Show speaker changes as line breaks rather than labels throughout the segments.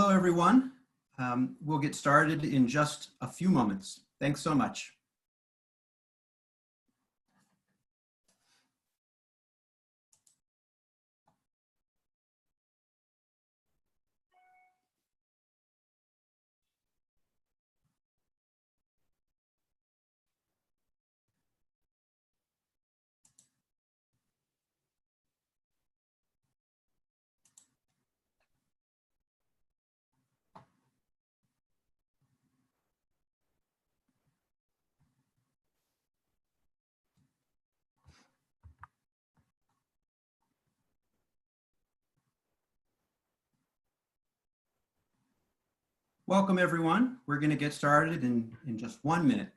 Hello, everyone. We'll get started in just a few moments. Thanks so much. Welcome, everyone. We're going to get started in just 1 minute.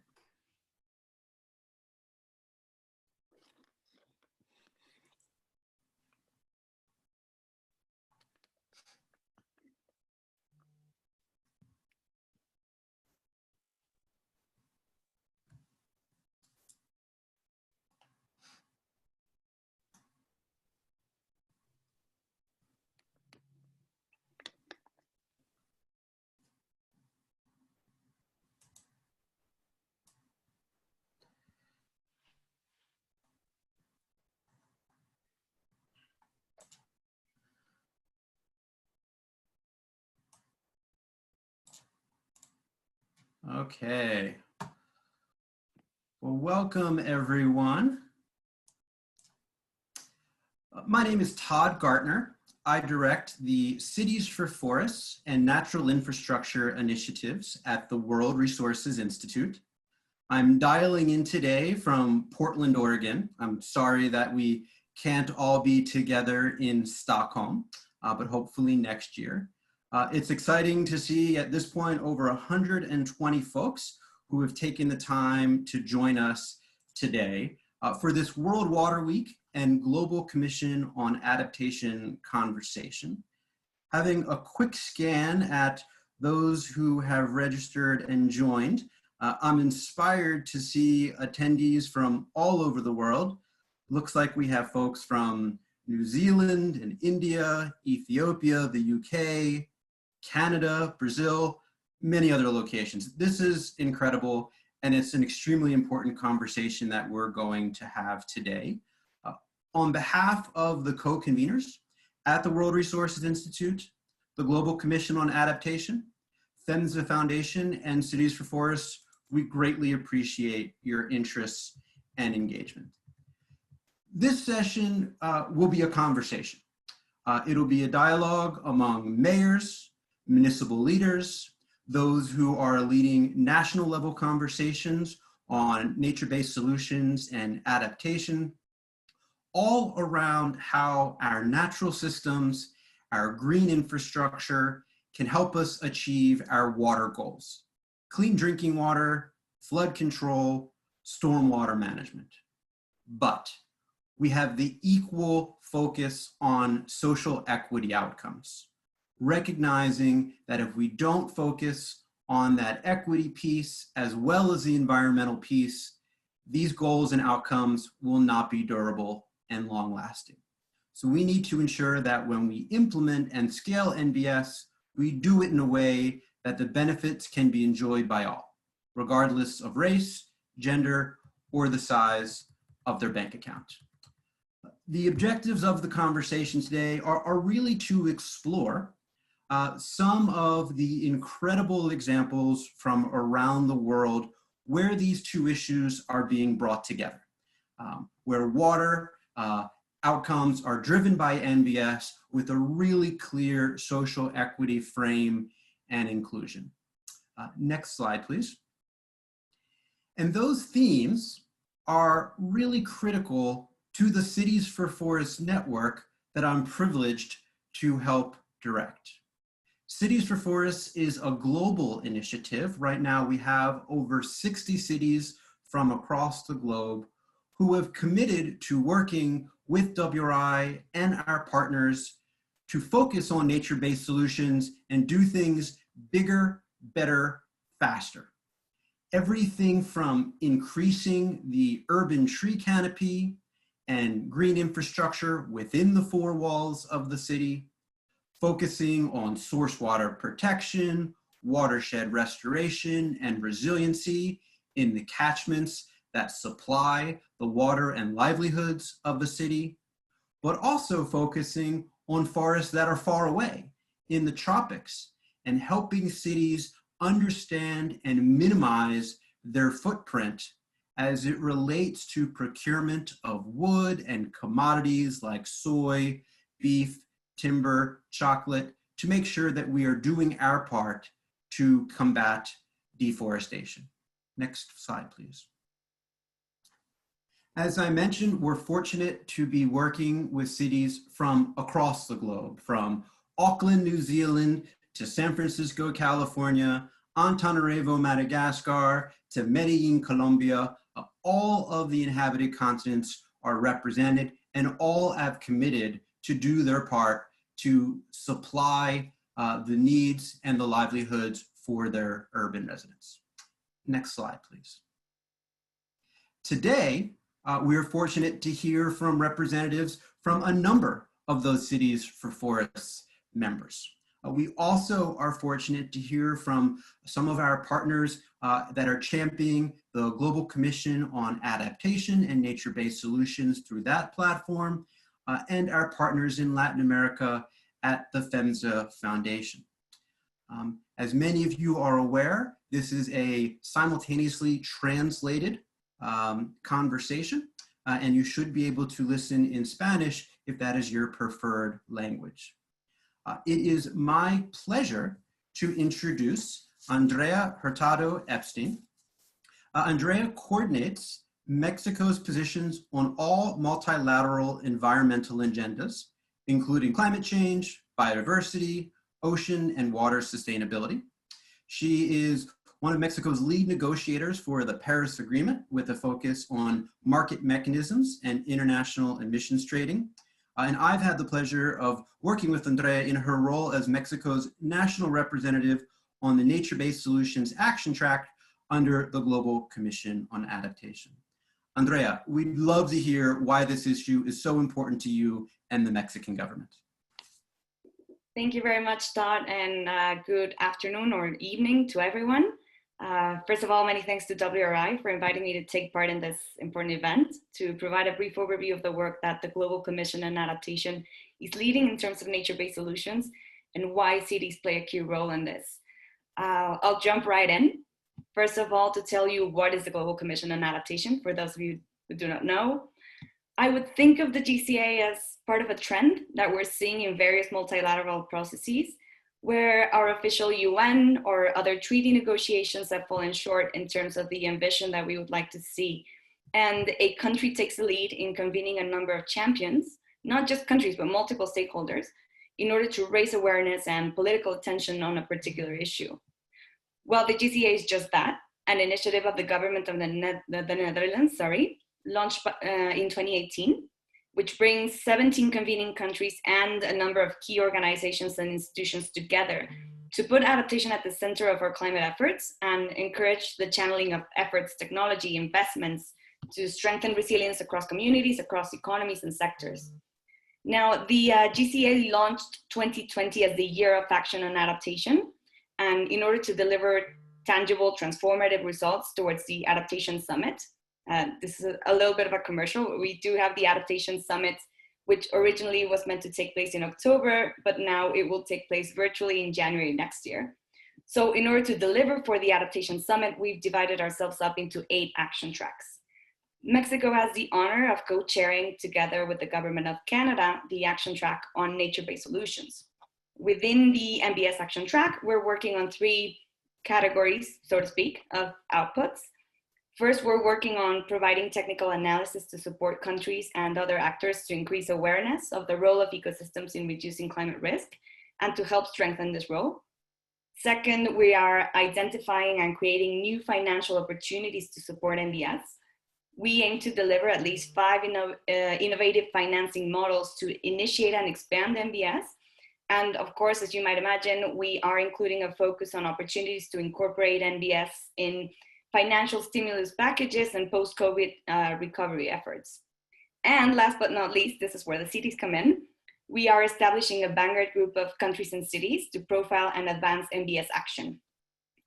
Okay. Well, welcome, everyone. My name is Todd Gartner. I direct the Cities for Forests and Natural Infrastructure initiatives at the World Resources Institute. I'm dialing in today from Portland, Oregon. I'm sorry that we can't all be together in Stockholm, but hopefully next year. It's exciting to see at this point over 120 folks who have taken the time to join us today for this World Water Week and Global Commission on Adaptation conversation. Having a quick scan at those who have registered and joined, I'm inspired to see attendees from all over the world. Looks like we have folks from New Zealand and India, Ethiopia, the UK, Canada, Brazil, many other locations. This is incredible, and it's an extremely important conversation that we're going to have today. On behalf of the co-conveners at the World Resources Institute, the Global Commission on Adaptation, PHMSA Foundation, and Cities for Forests, we greatly appreciate your interests and engagement. This session will be a conversation. It'll be a dialogue among mayors, municipal leaders, those who are leading national level conversations on nature-based solutions and adaptation, all around how our natural systems, our green infrastructure can help us achieve our water goals: clean drinking water, flood control, stormwater management. But we have the equal focus on social equity outcomes, recognizing that if we don't focus on that equity piece as well as the environmental piece, these goals and outcomes will not be durable and long-lasting. So we need to ensure that when we implement and scale NBS, we do it in a way that the benefits can be enjoyed by all, regardless of race, gender, or the size of their bank account. The objectives of the conversation today are really to explore some of the incredible examples from around the world where these two issues are being brought together, where water outcomes are driven by NBS with a really clear social equity frame and inclusion. Next slide, please. And those themes are really critical to the Cities for Forests network that I'm privileged to help direct. Cities for Forests is a global initiative. Right now we have over 60 cities from across the globe who have committed to working with WRI and our partners to focus on nature-based solutions and do things bigger, better, faster. Everything from increasing the urban tree canopy and green infrastructure within the four walls of the city, focusing on source water protection, watershed restoration, and resiliency in the catchments that supply the water and livelihoods of the city, but also focusing on forests that are far away in the tropics and helping cities understand and minimize their footprint as it relates to procurement of wood and commodities like soy, beef, timber, chocolate, to make sure that we are doing our part to combat deforestation. Next slide, please. As I mentioned, we're fortunate to be working with cities from across the globe, from Auckland, New Zealand, to San Francisco, California, Antananarivo, Madagascar, to Medellin, Colombia. All of the inhabited continents are represented, and all have committed to do their part to supply the needs and the livelihoods for their urban residents. Next slide, please. Today, we are fortunate to hear from representatives from a number of those Cities for Forests members. We also are fortunate to hear from some of our partners that are championing the Global Commission on Adaptation and Nature-Based Solutions through that platform, and our partners in Latin America at the FEMSA Foundation. As many of you are aware, this is a simultaneously translated conversation, and you should be able to listen in Spanish if that is your preferred language. It is my pleasure to introduce Andrea Hurtado Epstein. Andrea coordinates Mexico's positions on all multilateral environmental agendas, including climate change, biodiversity, ocean and water sustainability. She is one of Mexico's lead negotiators for the Paris Agreement with a focus on market mechanisms and international emissions trading. And I've had the pleasure of working with Andrea in her role as Mexico's national representative on the Nature-Based Solutions Action Track under the Global Commission on Adaptation. Andrea, we'd love to hear why this issue is so important to you and the Mexican government.
Thank you very much, Todd, and good afternoon or evening to everyone. First of all, many thanks to WRI for inviting me to take part in this important event to provide a brief overview of the work that the Global Commission on Adaptation is leading in terms of nature-based solutions and why cities play a key role in this. I'll jump right in. First of all, to tell you what is the Global Commission on Adaptation, for those of you who do not know. I would think of the GCA as part of a trend that we're seeing in various multilateral processes where our official UN or other treaty negotiations have fallen short in terms of the ambition that we would like to see. And a country takes the lead in convening a number of champions, not just countries, but multiple stakeholders, in order to raise awareness and political attention on a particular issue. Well, the GCA is just that, an initiative of the government of the Netherlands, launched in 2018, which brings 17 convening countries and a number of key organizations and institutions together to put adaptation at the center of our climate efforts and encourage the channeling of efforts, technology, investments to strengthen resilience across communities, across economies and sectors. Now, the GCA launched 2020 as the Year of Action on Adaptation, and in order to deliver tangible, transformative results towards the Adaptation Summit, this is a little bit of a commercial. We do have the Adaptation Summit, which originally was meant to take place in October, but now it will take place virtually in January next year. So in order to deliver for the Adaptation Summit, we've divided ourselves up into 8 action tracks. Mexico has the honor of co-chairing, together with the Government of Canada, the action track on nature-based solutions. Within the NBS action track, we're working on 3 categories, so to speak, of outputs. First, we're working on providing technical analysis to support countries and other actors to increase awareness of the role of ecosystems in reducing climate risk and to help strengthen this role. Second, we are identifying and creating new financial opportunities to support NBS. We aim to deliver at least 5 innovative financing models to initiate and expand NBS. And of course, as you might imagine, we are including a focus on opportunities to incorporate NBS in financial stimulus packages and post-COVID recovery efforts. And last but not least, this is where the cities come in. we are establishing a vanguard group of countries and cities to profile and advance NBS action.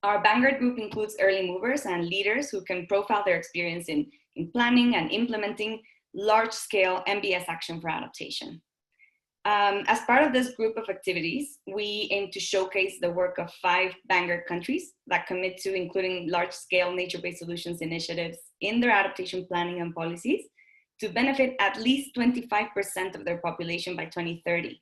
Our vanguard group includes early movers and leaders who can profile their experience in planning and implementing large-scale NBS action for adaptation. As part of this group of activities, we aim to showcase the work of 5 vanguard countries that commit to including large-scale nature-based solutions initiatives in their adaptation planning and policies to benefit at least 25% of their population by 2030.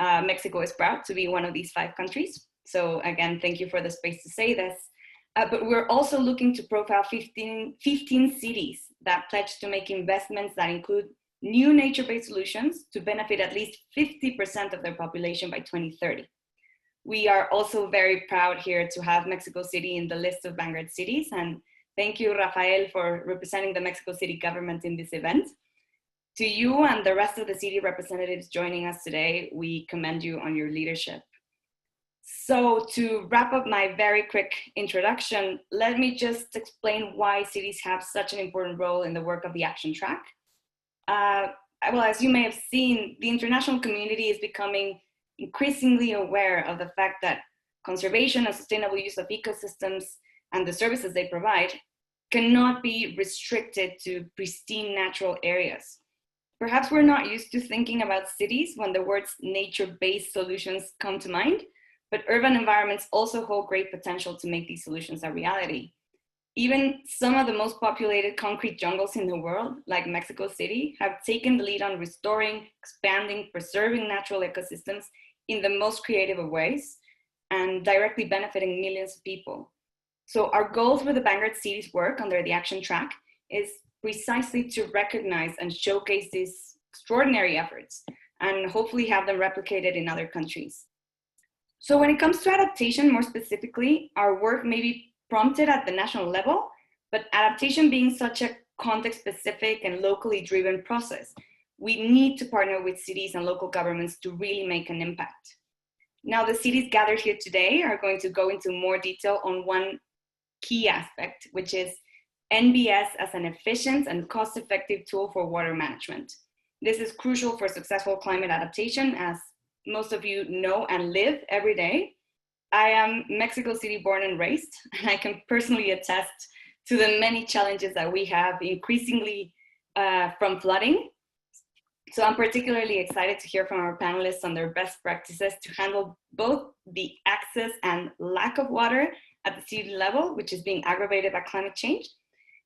Mexico is proud to be one of these 5 countries. So again, thank you for the space to say this. But we're also looking to profile 15 cities that pledge to make investments that include new nature-based solutions to benefit at least 50% of their population by 2030. We are also very proud here to have Mexico City in the list of vanguard cities, and thank you, Rafael, for representing the Mexico City government in this event. To you and the rest of the city representatives joining us today, we commend you on your leadership. So to wrap up my very quick introduction, let me just explain why cities have such an important role in the work of the action track. Well, as you may have seen, the international community is becoming increasingly aware of the fact that conservation and sustainable use of ecosystems and the services they provide cannot be restricted to pristine natural areas. Perhaps we're not used to thinking about cities when the words nature-based solutions come to mind, but urban environments also hold great potential to make these solutions a reality. Even some of the most populated concrete jungles in the world, like Mexico City, have taken the lead on restoring, expanding, preserving natural ecosystems in the most creative of ways and directly benefiting millions of people. So our goal for the Vanguard Cities work under the action track is precisely to recognize and showcase these extraordinary efforts and hopefully have them replicated in other countries. So when it comes to adaptation, more specifically, our work may be prompted at the national level, but adaptation being such a context-specific and locally driven process, we need to partner with cities and local governments to really make an impact. Now, the cities gathered here today are going to go into more detail on one key aspect, which is NBS as an efficient and cost-effective tool for water management. This is crucial for successful climate adaptation, as most of you know and live every day. I am Mexico City born and raised, and I can personally attest to the many challenges that we have increasingly from flooding. So I'm particularly excited to hear from our panelists on their best practices to handle both the access and lack of water at the city level, which is being aggravated by climate change,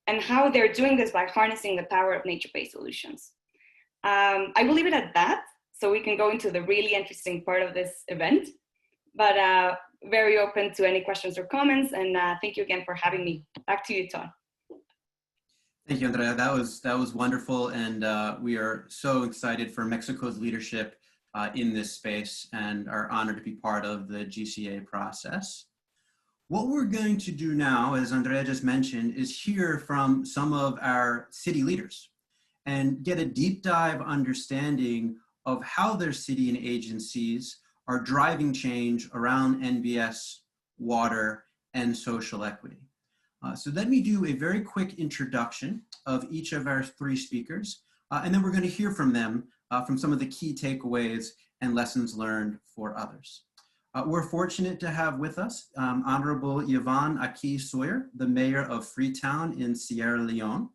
and how they're doing this by harnessing the power of nature-based solutions. I will leave it at that, so we can go into the really interesting part of this event, but very open to any questions or comments, and thank you again for having me. Back to you, Todd.
Thank you, Andrea. That was wonderful, and we are so excited for Mexico's leadership in this space and are honored to be part of the GCA process. What we're going to do now, as Andrea just mentioned, is hear from some of our city leaders and get a deep dive understanding of how their city and agencies are driving change around NBS, water, and social equity. So let me do a very quick introduction of each of our 3 speakers, and then we're going to hear from them from some of the key takeaways and lessons learned for others. We're fortunate to have with us Honorable Yvonne Aki Sawyer, the mayor of Freetown in Sierra Leone.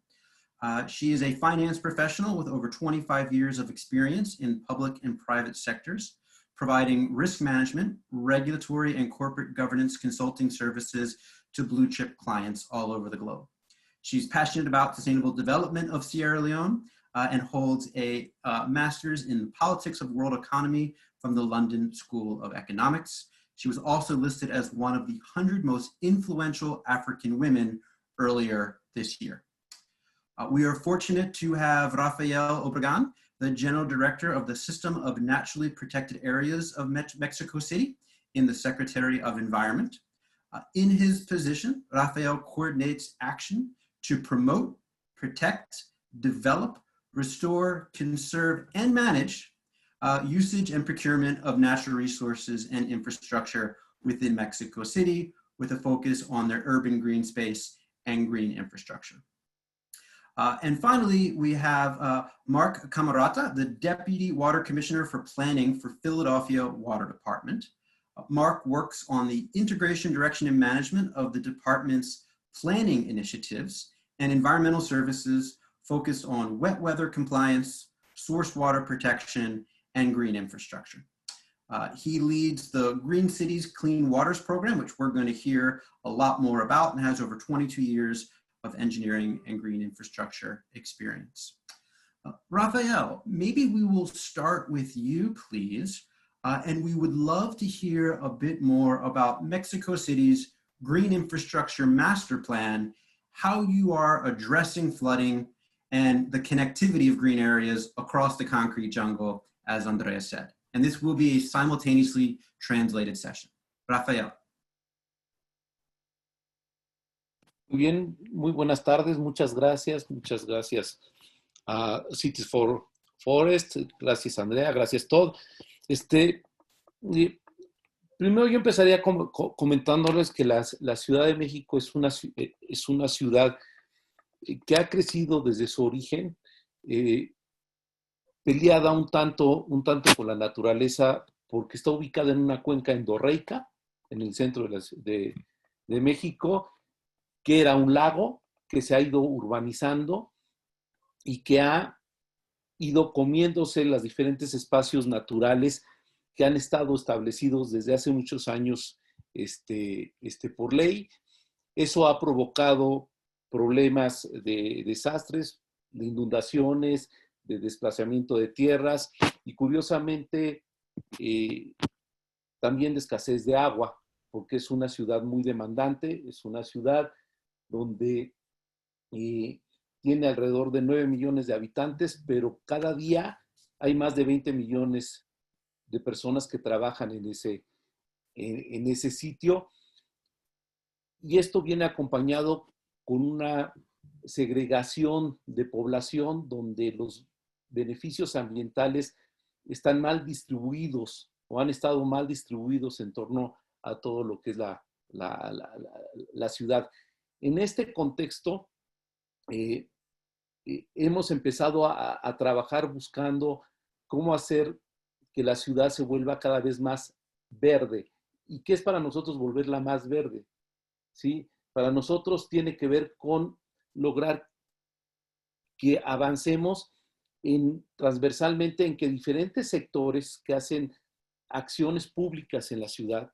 She is a finance professional with over 25 years of experience in public and private sectors, providing risk management, regulatory, and corporate governance consulting services to blue chip clients all over the globe. She's passionate about sustainable development of Sierra Leone and holds a master's in politics of world economy from the London School of Economics. She was also listed as one of the 100 most influential African women earlier this year. We are fortunate to have Rafael Obregon, the General Director of the System of Naturally Protected Areas of Mexico City in the Secretary of Environment. In his position, Rafael coordinates action to promote, protect, develop, restore, conserve, and manage usage and procurement of natural resources and infrastructure within Mexico City, with a focus on their urban green space and green infrastructure. And finally, we have Mark Camarata, the Deputy Water Commissioner for Planning for Philadelphia Water Department. Mark works on the integration, direction, and management of the department's planning initiatives and environmental services focused on wet weather compliance, source water protection, and green infrastructure. He leads the Green Cities Clean Waters program, which we're going to hear a lot more about, and has over 22 years of engineering and green infrastructure experience. Rafael, maybe we will start with you, please. And we would love to hear a bit more about Mexico City's Green Infrastructure Master Plan, how you are addressing flooding and the connectivity of green areas across the concrete jungle, as Andrea said. And this will be a simultaneously translated session. Rafael.
Muy bien, muy buenas tardes, muchas gracias a Cities for Forest, gracias Andrea, gracias Todd. Primero yo empezaría comentándoles que la Ciudad de México es una ciudad que ha crecido desde su origen, peleada un tanto con la naturaleza, porque está ubicada en una cuenca endorreica, en el centro de México, que era un lago que se ha ido urbanizando y que ha ido comiéndose los diferentes espacios naturales que han estado establecidos desde hace muchos años por ley. Eso ha provocado problemas de desastres, de inundaciones, de desplazamiento de tierras y curiosamente también de escasez de agua, porque es una ciudad muy demandante, es una ciudad donde tiene alrededor de 9 millones de habitantes, pero cada día hay más de 20 millones de personas que trabajan en ese sitio. Y esto viene acompañado con una segregación de población donde los beneficios ambientales están mal distribuidos o han estado mal distribuidos en torno a todo lo que es la ciudad. En este contexto, hemos empezado a trabajar buscando cómo hacer que la ciudad se vuelva cada vez más verde. ¿Y qué es para nosotros volverla más verde? ¿Sí? Para nosotros tiene que ver con lograr que avancemos transversalmente en que diferentes sectores que hacen acciones públicas en la ciudad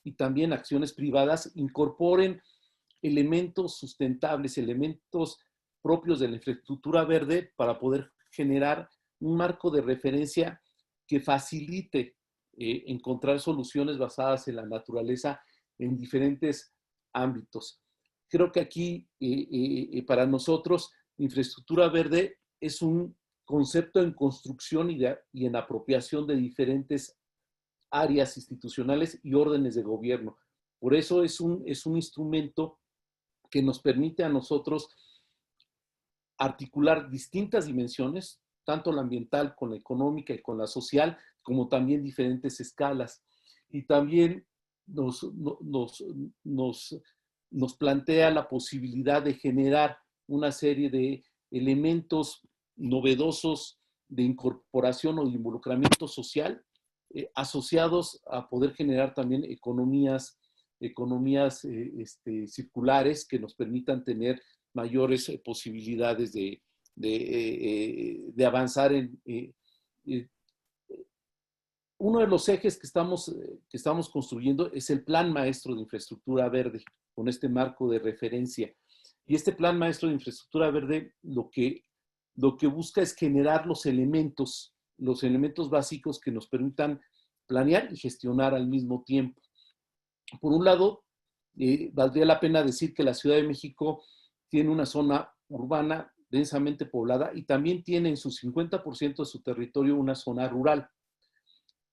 y también acciones privadas incorporen elementos sustentables, elementos propios de la infraestructura verde para poder generar un marco de referencia que facilite encontrar soluciones basadas en la naturaleza en diferentes ámbitos. Creo que aquí, para nosotros, infraestructura verde es un concepto en construcción y en apropiación de diferentes áreas institucionales y órdenes de gobierno. Por eso es un instrumento que nos permite a nosotros articular distintas dimensiones, tanto la ambiental con la económica y con la social, como también diferentes escalas. Y también nos plantea la posibilidad de generar una serie de elementos novedosos de incorporación o de involucramiento social asociados a poder generar también economías circulares que nos permitan tener mayores posibilidades de avanzar uno de los ejes que estamos construyendo es el Plan Maestro de Infraestructura Verde, con este marco de referencia. Y este Plan Maestro de Infraestructura Verde lo que busca es generar los elementos básicos que nos permitan planear y gestionar al mismo tiempo. Por un lado, valdría la pena decir que la Ciudad de México tiene una zona urbana densamente poblada y también tiene en su 50% de su territorio una zona rural.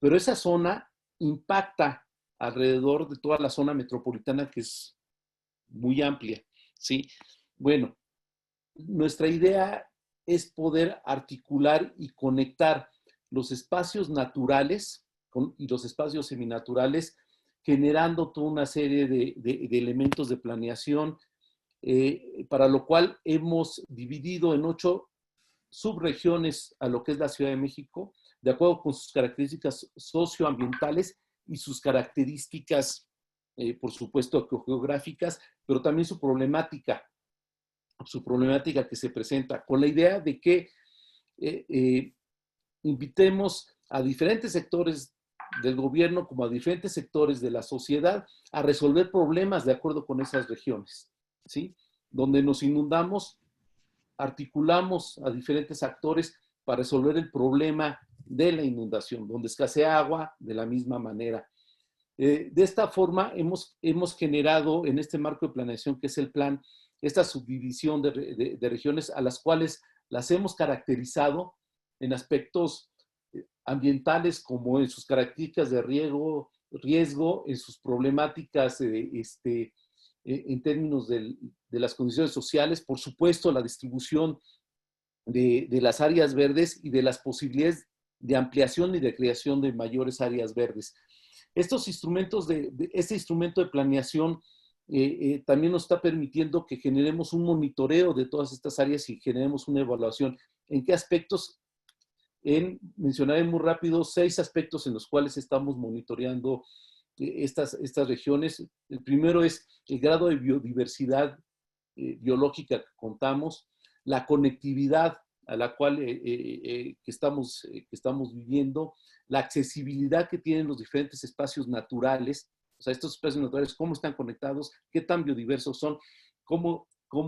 Pero esa zona impacta alrededor de toda la zona metropolitana, que es muy amplia, ¿sí? Bueno, nuestra idea es poder articular y conectar los espacios naturales y los espacios seminaturales, generando toda una serie de elementos de planeación para lo cual hemos dividido en 8 subregiones a lo que es la Ciudad de México, de acuerdo con sus características socioambientales y sus características, por supuesto, geográficas, pero también su problemática que se presenta, con la idea de que invitemos a diferentes sectores del gobierno como a diferentes sectores de la sociedad a resolver problemas de acuerdo con esas regiones, ¿sí? Donde nos inundamos, articulamos a diferentes actores para resolver el problema de la inundación, donde escasea agua de la misma manera. De esta forma hemos generado en este marco de planeación que es el plan, esta subdivisión de regiones a las cuales las hemos caracterizado en aspectos ambientales como en sus características de riesgo, en sus problemáticas en términos de las condiciones sociales, por supuesto la distribución de las áreas verdes y de las posibilidades de ampliación y de creación de mayores áreas verdes. Estos instrumentos este instrumento de planeación también nos está permitiendo que generemos un monitoreo de todas estas áreas y generemos una evaluación. ¿En qué aspectos? Mencionaré muy rápido 6 aspectos en los cuales estamos monitoreando estas regiones. El primero es el grado de biodiversidad biológica que contamos, la conectividad a la cual que estamos viviendo, la accesibilidad que tienen los diferentes espacios naturales, o sea, estos espacios naturales, cómo están conectados, qué tan biodiversos son, cómo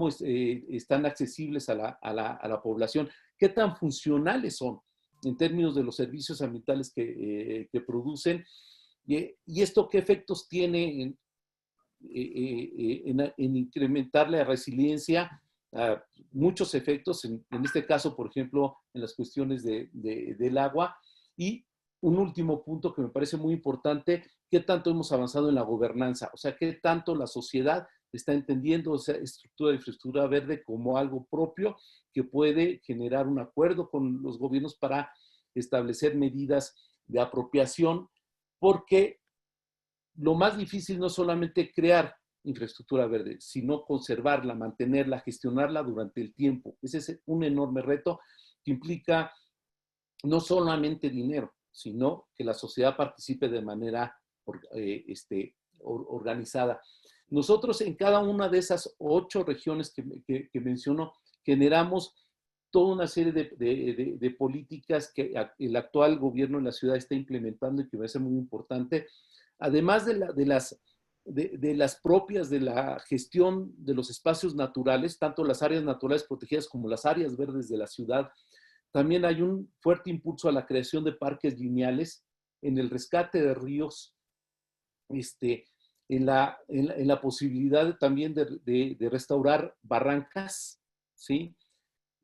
están accesibles a la población, qué tan funcionales son en términos de los servicios ambientales que producen, y esto qué efectos tiene en incrementar la resiliencia, muchos efectos, en este caso, por ejemplo, en las cuestiones del agua. Y un último punto que me parece muy importante, qué tanto hemos avanzado en la gobernanza, o sea, qué tanto la sociedad está entendiendo esa estructura de infraestructura verde como algo propio que puede generar un acuerdo con los gobiernos para establecer medidas de apropiación, porque lo más difícil no es solamente crear infraestructura verde, sino conservarla, mantenerla, gestionarla durante el tiempo. Ese es un enorme reto que implica no solamente dinero, sino que la sociedad participe de manera organizada. Nosotros en cada una de esas 8 regiones que menciono, generamos toda una serie de políticas que el actual gobierno de la ciudad está implementando y que me parece muy importante, además de las propias de la gestión de los espacios naturales, tanto las áreas naturales protegidas como las áreas verdes de la ciudad. También hay un fuerte impulso a la creación de parques lineales, en el rescate de ríos, en la posibilidad también de restaurar barrancas, ¿sí?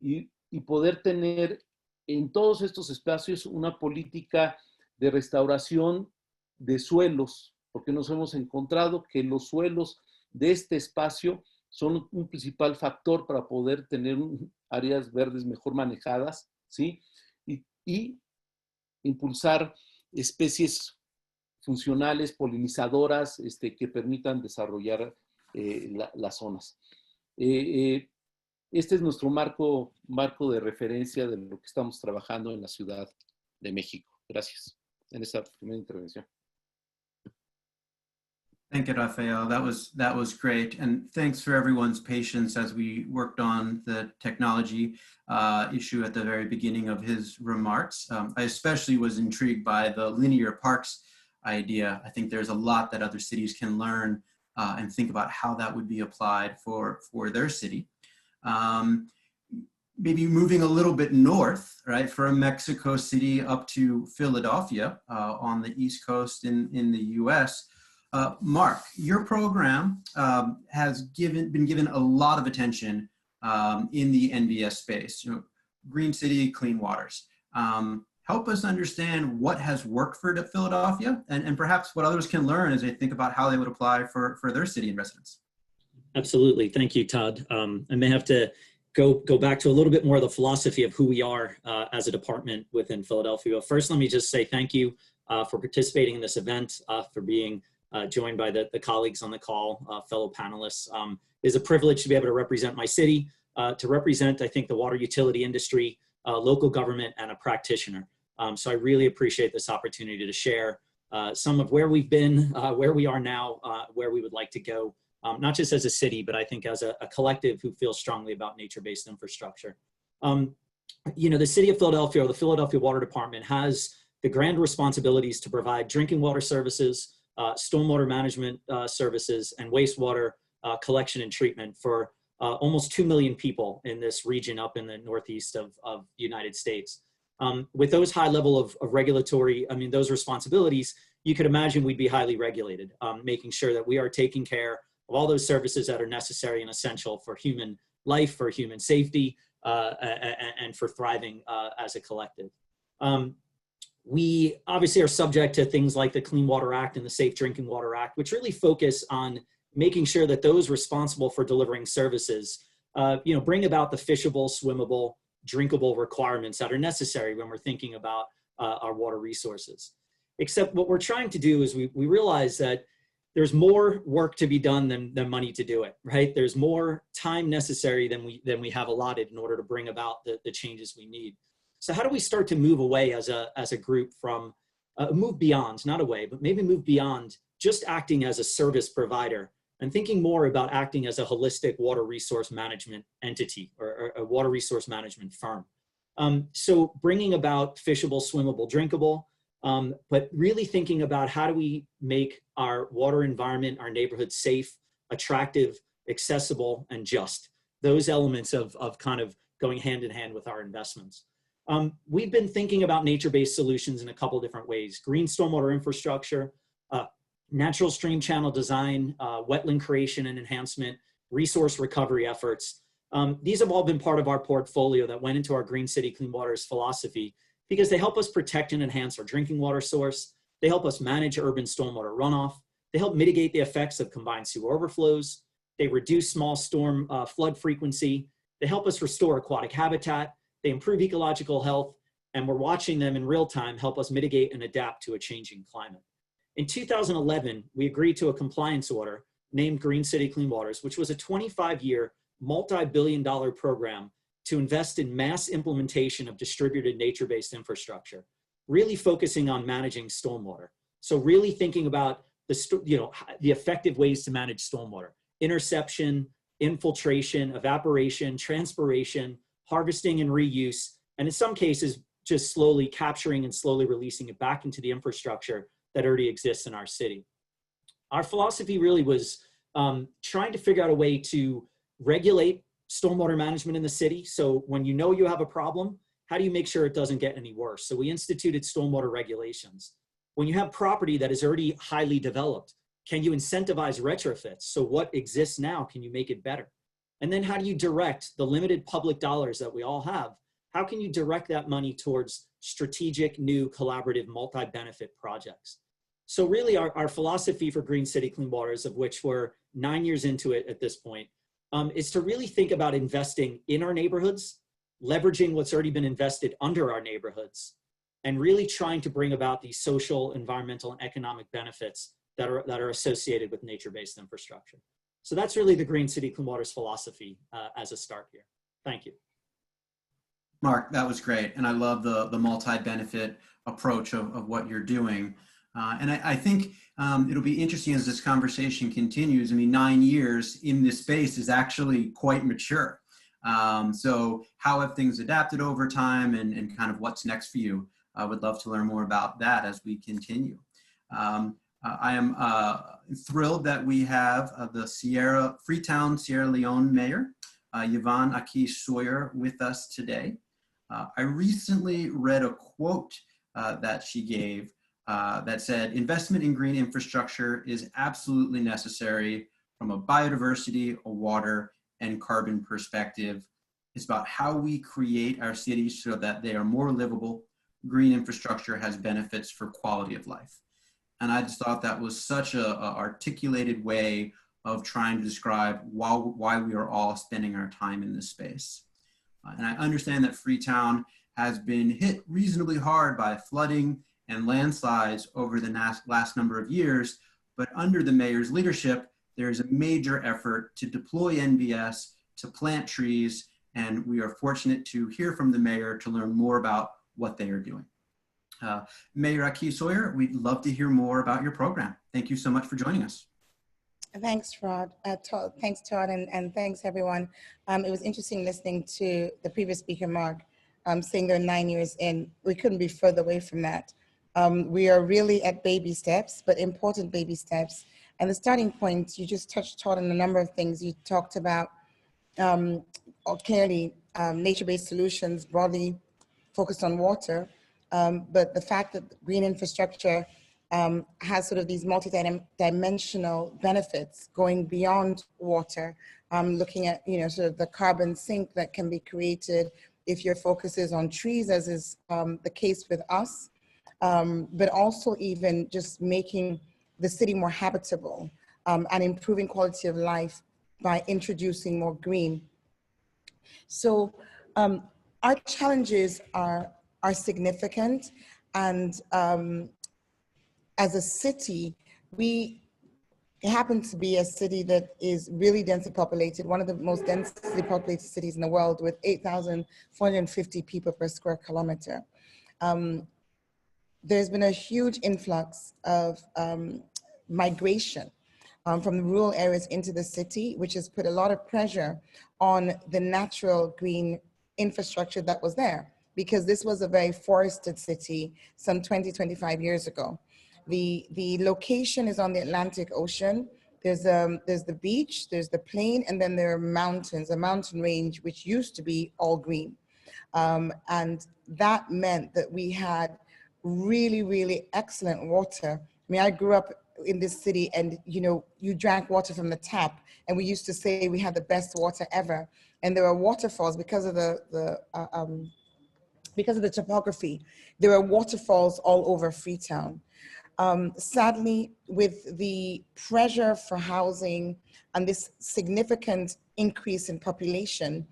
Y poder tener en todos estos espacios una política de restauración de suelos, porque nos hemos encontrado que los suelos de este espacio son un principal factor para poder tener áreas verdes mejor manejadas, ¿sí? Y impulsar especies funcionales, polinizadoras, que permitan desarrollar las zonas. Este es nuestro marco de referencia de lo que estamos trabajando en la Ciudad de México. Gracias. En esta primera intervención.
Thank you, Rafael. That was great. And thanks for everyone's patience as we worked on the technology issue at the very beginning of his remarks. I especially was intrigued by the linear parks idea. I think there's a lot that other cities can learn and think about how that would be applied for their city. Maybe moving a little bit north, right, from Mexico City up to Philadelphia on the East Coast in the US. Mark, your program has been given a lot of attention in the NBS space. You know, Green City, Clean Waters. Help us understand what has worked for Philadelphia and perhaps what others can learn as they think about how they would apply for their city and residents.
Absolutely. Thank you, Todd. I may have to go back to a little bit more of the philosophy of who we are as a department within Philadelphia. First, let me just say thank you for participating in this event, for being joined by the colleagues on the call, fellow panelists. It is a privilege to be able to represent my city, to represent, I think, the water utility industry, local government, and a practitioner. So I really appreciate this opportunity to share some of where we've been, where we are now, where we would like to go, not just as a city, but I think as a collective who feels strongly about nature-based infrastructure. You know, the city of Philadelphia, or the Philadelphia Water Department, has the grand responsibilities to provide drinking water services, stormwater management services, and wastewater collection and treatment for almost 2 million people in this region up in the northeast of the United States. With those high level of regulatory, I mean, those responsibilities, you could imagine we'd be highly regulated, making sure that we are taking care of all those services that are necessary and essential for human life, for human safety, and for thriving as a collective. We obviously are subject to things like the Clean Water Act and the Safe Drinking Water Act, which really focus on making sure that those responsible for delivering services, you know, bring about the fishable, swimmable, drinkable requirements that are necessary when we're thinking about our water resources. Except what we're trying to do is we realize that there's more work to be done than money to do it, right? There's more time necessary than we have allotted in order to bring about the changes we need. So how do we start to move away as a group from, move beyond, not away, but maybe move beyond just acting as a service provider and thinking more about acting as a holistic water resource management entity or a water resource management firm. So bringing about fishable, swimmable, drinkable, but really thinking about how do we make our water environment, our neighborhood safe, attractive, accessible, and just. Those elements of kind of going hand in hand with our investments. We've been thinking about nature-based solutions in a couple different ways: green stormwater infrastructure, natural stream channel design, wetland creation and enhancement, resource recovery efforts. These have all been part of our portfolio that went into our Green City Clean Waters philosophy because they help us protect and enhance our drinking water source. They help us manage urban stormwater runoff. They help mitigate the effects of combined sewer overflows. They reduce small storm flood frequency. They help us restore aquatic habitat. They improve ecological health, and we're watching them in real time help us mitigate and adapt to a changing climate. In 2011, we agreed to a compliance order named Green City Clean Waters, which was a 25-year, multi-billion-dollar program to invest in mass implementation of distributed nature-based infrastructure, really focusing on managing stormwater. So really thinking about the effective ways to manage stormwater: interception, infiltration, evaporation, transpiration, harvesting and reuse, and in some cases, just slowly capturing and slowly releasing it back into the infrastructure that already exists in our city. Our philosophy really was trying to figure out a way to regulate stormwater management in the city. So when you know you have a problem, how do you make sure it doesn't get any worse? So we instituted stormwater regulations. When you have property that is already highly developed, can you incentivize retrofits? So what exists now, can you make it better? And then how do you direct the limited public dollars that we all have? How can you direct that money towards strategic, new, collaborative, multi-benefit projects? So really our philosophy for Green City Clean Waters, of which we're 9 years into it at this point, is to really think about investing in our neighborhoods, leveraging what's already been invested under our neighborhoods, and really trying to bring about these social, environmental, and economic benefits that are associated with nature-based infrastructure. So that's really the Green City Clean Waters philosophy as a start here. Thank you.
Mark, that was great. And I love the multi-benefit approach of what you're doing. And I think it'll be interesting as this conversation continues. I mean, 9 years in this space is actually quite mature. So how have things adapted over time and kind of what's next for you? I would love to learn more about that as we continue. I am thrilled that we have the Freetown, Sierra Leone Mayor, Yvonne Akish Sawyer, with us today. I recently read a quote that she gave that said, "Investment in green infrastructure is absolutely necessary from a biodiversity, a water, and carbon perspective. It's about how we create our cities so that they are more livable. Green infrastructure has benefits for quality of life." And I just thought that was such a articulated way of trying to describe why we are all spending our time in this space. And I understand that Freetown has been hit reasonably hard by flooding and landslides over the last number of years, but under the mayor's leadership, there's a major effort to deploy NBS, to plant trees, and we are fortunate to hear from the mayor to learn more about what they are doing. Mayor Aki Sawyer, we'd love to hear more about your program. Thank you so much for joining us.
Thanks, Todd. Thanks, Todd, and thanks, everyone. It was interesting listening to the previous speaker, Mark, saying they're 9 years in. We couldn't be further away from that. We are really at baby steps, but important baby steps. And the starting point, you just touched, Todd, on a number of things. You talked about clearly nature-based solutions broadly focused on water, but the fact that green infrastructure has sort of these multi-dimensional benefits going beyond water, looking at, sort of the carbon sink that can be created if your focus is on trees, as is the case with us, but also even just making the city more habitable and improving quality of life by introducing more green. So our challenges are significant, and as a city, we happen to be a city that is really densely populated, one of the most densely populated cities in the world, with 8,450 people per square kilometer. There's been a huge influx of migration from the rural areas into the city, which has put a lot of pressure on the natural green infrastructure that was there, because this was a very forested city some 20, 25 years ago. The location is on the Atlantic Ocean. There's the beach, there's the plain, and then there are mountains, a mountain range, which used to be all green. And that meant that we had really, really excellent water. I mean, I grew up in this city, and you drank water from the tap, and we used to say we had the best water ever. And there were waterfalls because of the topography. There were waterfalls all over Freetown. Sadly, with the pressure for housing and this significant increase in population,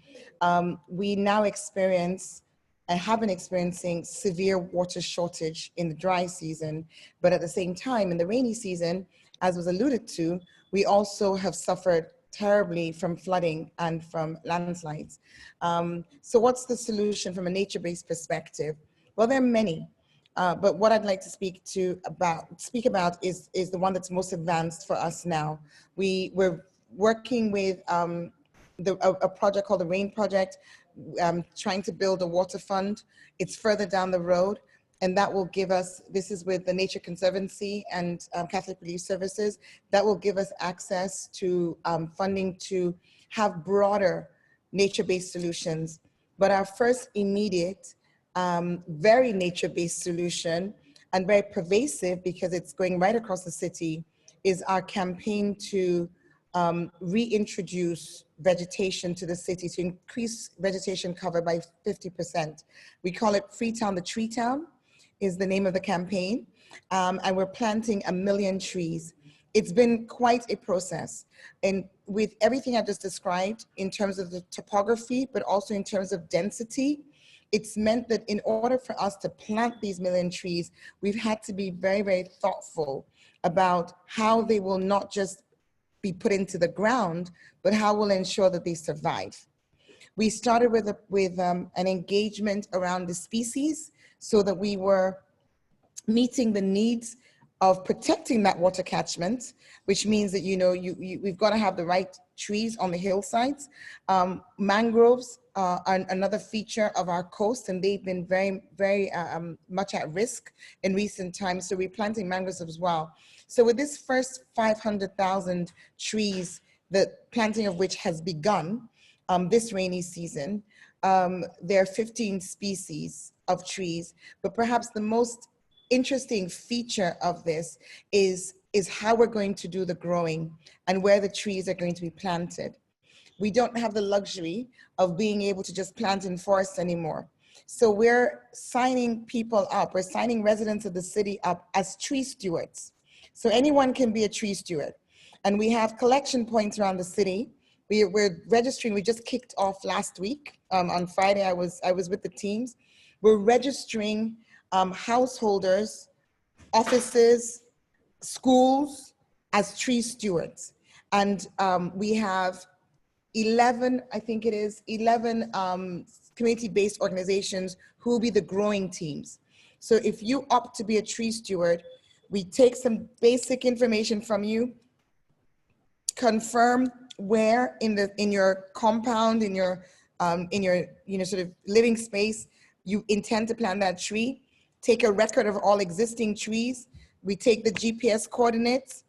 we now experience and have been experiencing severe water shortage in the dry season. But at the same time, in the rainy season, as was alluded to, we also have suffered terribly from flooding and from landslides. So what's the solution from a nature-based perspective? Well, there are many. But what I'd like to speak about is the one that's most advanced for us now. We're working with a project called the RAIN Project, trying to build a water fund. It's further down the road, and that will give us, this is with the Nature Conservancy and Catholic Relief Services, that will give us access to funding to have broader nature-based solutions. But our first immediate very nature-based solution, and very pervasive because it's going right across the city, is our campaign to reintroduce vegetation to the city, to increase vegetation cover by 50%. We call it Freetown the Tree Town, is the name of the campaign, and we're planting 1 million trees. It's been quite a process, and with everything I've just described in terms of the topography, but also in terms of density, it's meant that in order for us to plant these 1 million trees, we've had to be very, very thoughtful about how they will not just be put into the ground, but how we'll ensure that they survive. We started with an engagement around the species so that we were meeting the needs of protecting that water catchment, which means that, we've got to have the right trees on the hillsides. Mangroves are another feature of our coast, and they've been very, very much at risk in recent times. So we're planting mangroves as well. So with this first 500,000 trees, the planting of which has begun this rainy season, there are 15 species of trees, but perhaps the most interesting feature of this is how we're going to do the growing and where the trees are going to be planted. We don't have the luxury of being able to just plant in forests anymore. So we're signing people up, we're signing residents of the city up as tree stewards. So anyone can be a tree steward. And we have collection points around the city. We're registering, we just kicked off last week. On Friday, I was with the teams. We're registering householders, offices, schools, as tree stewards. And we have 11, I think it is, 11 community-based organizations who will be the growing teams. So if you opt to be a tree steward, we take some basic information from you, confirm where in your compound, in your sort of living space, you intend to plant that tree, take a record of all existing trees. We take the GPS coordinates,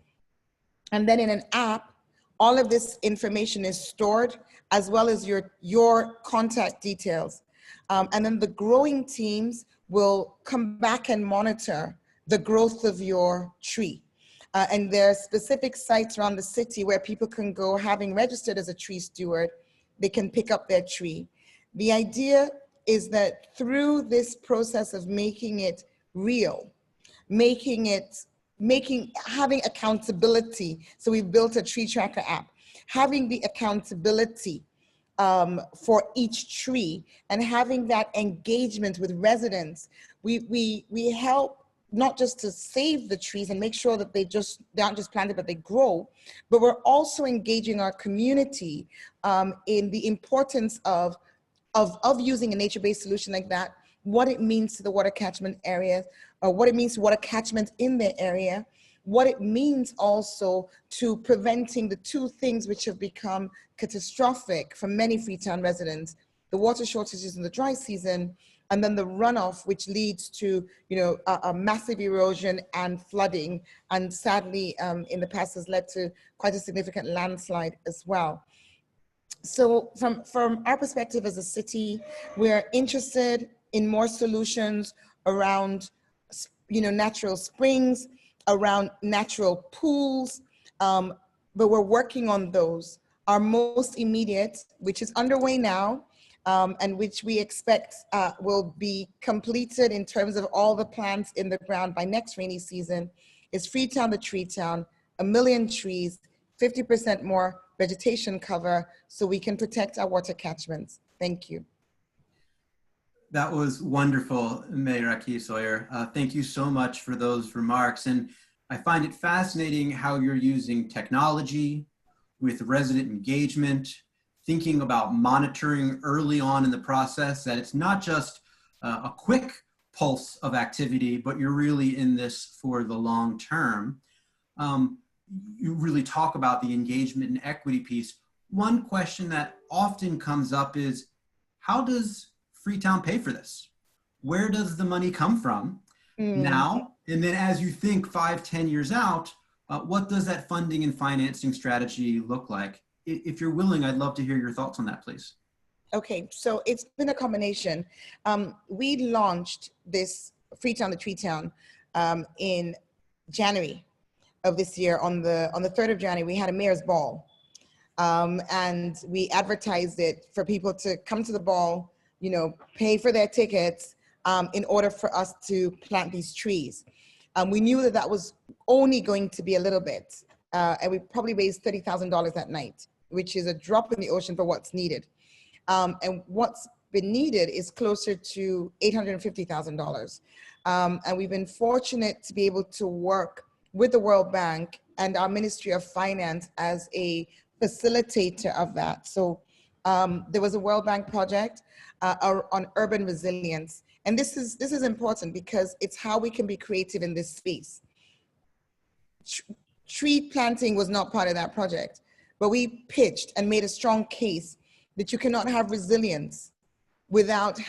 and then in an app, all of this information is stored, as well as your contact details. And then the growing teams will come back and monitor the growth of your tree. And there are specific sites around the city where people can go, having registered as a tree steward, they can pick up their tree. The idea is that through this process of making it real, having accountability. So we've built a tree tracker app, having the accountability for each tree and having that engagement with residents. We help not just to save the trees and make sure that they aren't just planted, but they grow, but we're also engaging our community in the importance of using a nature-based solution like that, what it means to the water catchment areas, or what it means to water catchment in their area, what it means also to preventing the two things which have become catastrophic for many Freetown residents, the water shortages in the dry season, and then the runoff, which leads to a massive erosion and flooding, and sadly in the past has led to quite a significant landslide as well. So from our perspective as a city, we're interested in more solutions around natural springs, around natural pools, but we're working on those. Our most immediate, which is underway now, and which we expect will be completed in terms of all the plants in the ground by next rainy season, is Freetown the Tree Town, 1 million trees, 50% more vegetation cover, so we can protect our water catchments. Thank you.
That was wonderful, Mayor Aki Sawyer. Thank you so much for those remarks. And I find it fascinating how you're using technology with resident engagement, thinking about monitoring early on in the process, that it's not just a quick pulse of activity, but you're really in this for the long term. You really talk about the engagement and equity piece. One question that often comes up is, how does Freetown pay for this? Where does the money come from now? And then as you think 5-10 years out, what does that funding and financing strategy look like? If you're willing, I'd love to hear your thoughts on that, please.
Okay, so it's been a combination. We launched this Freetown the Tree Town in January of this year. On the 3rd of January, we had a mayor's ball. And we advertised it for people to come to the ball, pay for their tickets in order for us to plant these trees. We knew that was only going to be a little bit, and we probably raised $30,000 that night, which is a drop in the ocean for what's needed. And what's been needed is closer to $850,000. And we've been fortunate to be able to work with the World Bank and our Ministry of Finance as a facilitator of that. So there was a World Bank project on urban resilience. And this is important because it's how we can be creative in this space. Tree planting was not part of that project, but we pitched and made a strong case that you cannot have resilience without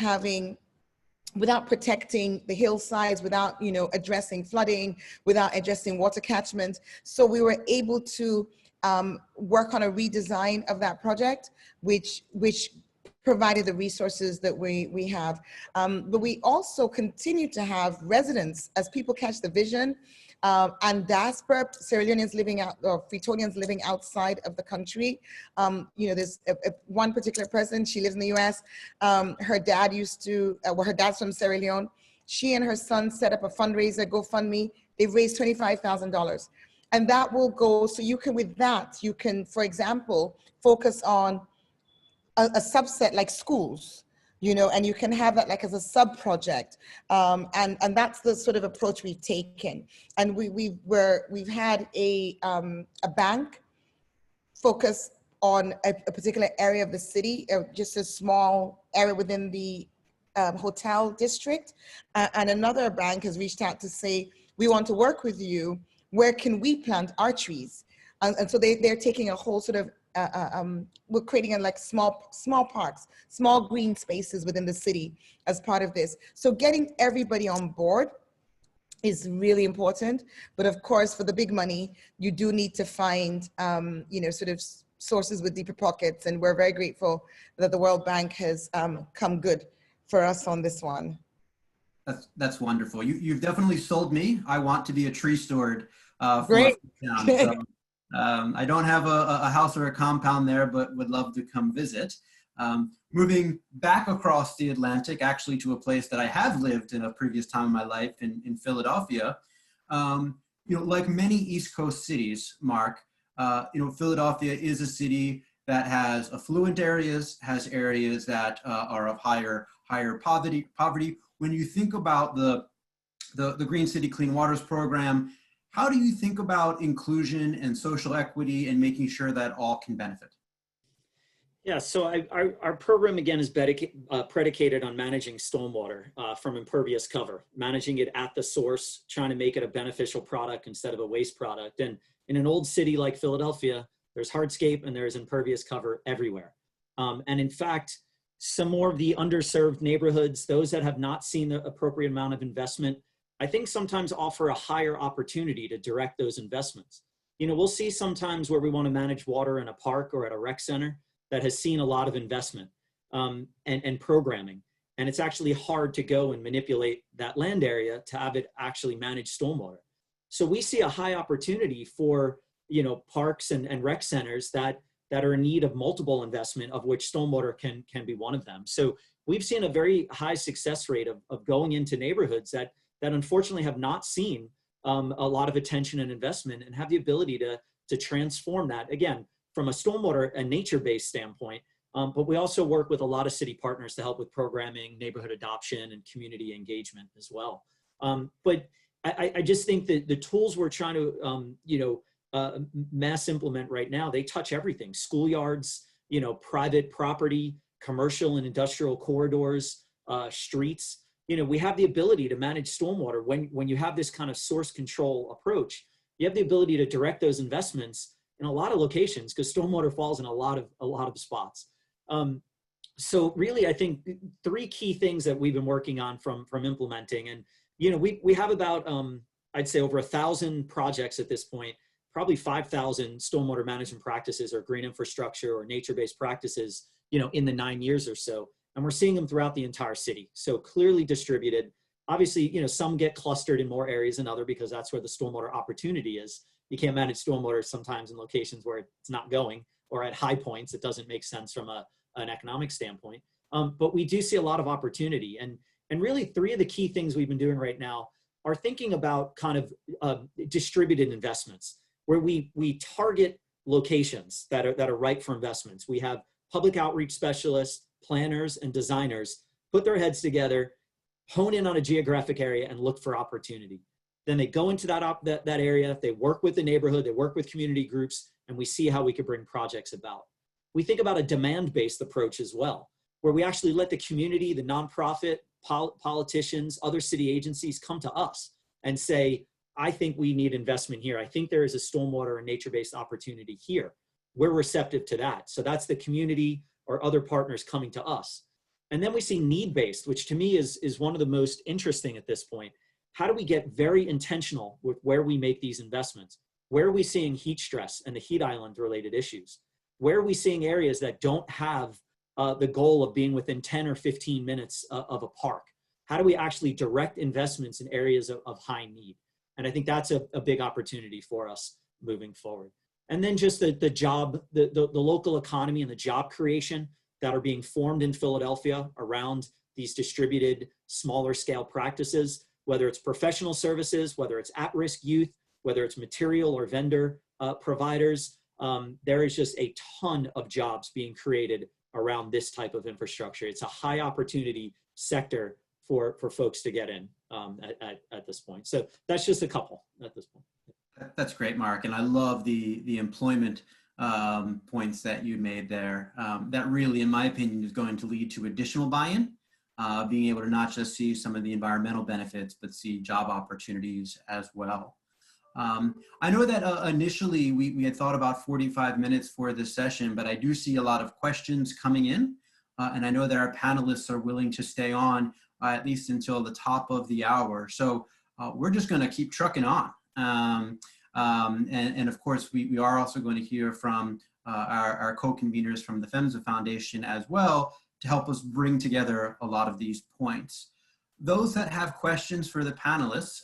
protecting the hillsides, without addressing flooding, without addressing water catchment. So we were able to work on a redesign of that project, which provided the resources that we have. But we also continue to have residents, as people catch the vision, and diaspora, Sierra Leoneans living out, or Freetonians living outside of the country. There's one particular person, she lives in the US. Her dad her dad's from Sierra Leone. She and her son set up a fundraiser, GoFundMe. They've raised $25,000. And that will go, so you can, for example, focus on a subset like schools, you know, and you can have that like as a sub project, and that's the sort of approach we've taken. And we've had a bank focus on a particular area of the city, just a small area within the hotel district, and another bank has reached out to say, we want to work with you. Where can we plant our trees? And so they're taking a whole sort of we're creating like small parks, small green spaces within the city as part of this. So getting everybody on board is really important. But of course, for the big money, you do need to find, you know, sort of sources with deeper pockets. And we're very grateful that the World Bank has come good for us on this one.
That's wonderful. You've definitely sold me. I want to be a tree steward for
Great.
town. So, I don't have a house or a compound there, but would love to come visit. Moving back across the Atlantic, actually to a place that I have lived in a previous time in my life, in Philadelphia. You know, like many East Coast cities, Mark, you know, Philadelphia is a city that has affluent areas, has areas that are of higher poverty. When you think about the Green City Clean Waters program, how do you think about inclusion and social equity and making sure that all can benefit?
Yeah, so our program, again, is predicated on managing stormwater from impervious cover, managing it at the source, trying to make it a beneficial product instead of a waste product. And in an old city like Philadelphia, there's hardscape and there's impervious cover everywhere. And in fact, some more of the underserved neighborhoods, those that have not seen the appropriate amount of investment, I think sometimes offer a higher opportunity to direct those investments. You know, we'll see sometimes where we want to manage water in a park or at a rec center that has seen a lot of investment and programming. And it's actually hard to go and manipulate that land area to have it actually manage stormwater. So we see a high opportunity for, you know, parks and rec centers that are in need of multiple investment, of which stormwater can be one of them. So we've seen a very high success rate of going into neighborhoods that unfortunately have not seen a lot of attention and investment, and have the ability to transform that, again, from a stormwater and nature-based standpoint. But we also work with a lot of city partners to help with programming, neighborhood adoption, and community engagement as well. But I just think that the tools we're trying to, you know, mass implement right now, they touch everything: schoolyards, you know, private property, commercial and industrial corridors, streets. You know, we have the ability to manage stormwater. When you have this kind of source control approach, you have the ability to direct those investments in a lot of locations, because stormwater falls in a lot of spots. So really, I think three key things that we've been working on from implementing, and you know, we have about I'd say over 1,000 projects at this point, probably 5,000 stormwater management practices or green infrastructure or nature-based practices, you know, in the 9 years or so. And we're seeing them throughout the entire city. So clearly distributed. Obviously, you know, some get clustered in more areas than other because that's where the stormwater opportunity is. You can't manage stormwater sometimes in locations where it's not going, or at high points. It doesn't make sense from an economic standpoint. But we do see a lot of opportunity. And really, three of the key things we've been doing right now are thinking about kind of distributed investments, where we target locations that are ripe for investments. We have public outreach specialists, planners, and designers put their heads together, hone in on a geographic area, and look for opportunity. Then they go into that area, they work with the neighborhood, they work with community groups, and we see how we could bring projects about. We think about a demand-based approach as well, where we actually let the community, the nonprofit, politicians, other city agencies come to us and say, I think we need investment here. I think there is a stormwater and nature-based opportunity here. We're receptive to that. So that's the community or other partners coming to us. And then we see need-based, which to me is one of the most interesting at this point. How do we get very intentional with where we make these investments? Where are we seeing heat stress and the heat island related issues? Where are we seeing areas that don't have the goal of being within 10 or 15 minutes of a park? How do we actually direct investments in areas of high need? And I think that's a big opportunity for us moving forward. And then just the local economy and the job creation that are being formed in Philadelphia around these distributed smaller scale practices, whether it's professional services, whether it's at-risk youth, whether it's material or vendor providers. There is just a ton of jobs being created around this type of infrastructure. It's a high opportunity sector for folks to get in at this point. So that's just a couple at this point.
That's great, Mark. And I love the employment points that you made there. That really, in my opinion, is going to lead to additional buy-in, being able to not just see some of the environmental benefits, but see job opportunities as well. I know that initially we had thought about 45 minutes for this session, but I do see a lot of questions coming in. And I know that our panelists are willing to stay on at least until the top of the hour. So we're just going to keep trucking on. And of course, we are also going to hear from our co-conveners from the PHMSA Foundation as well to help us bring together a lot of these points. Those that have questions for the panelists,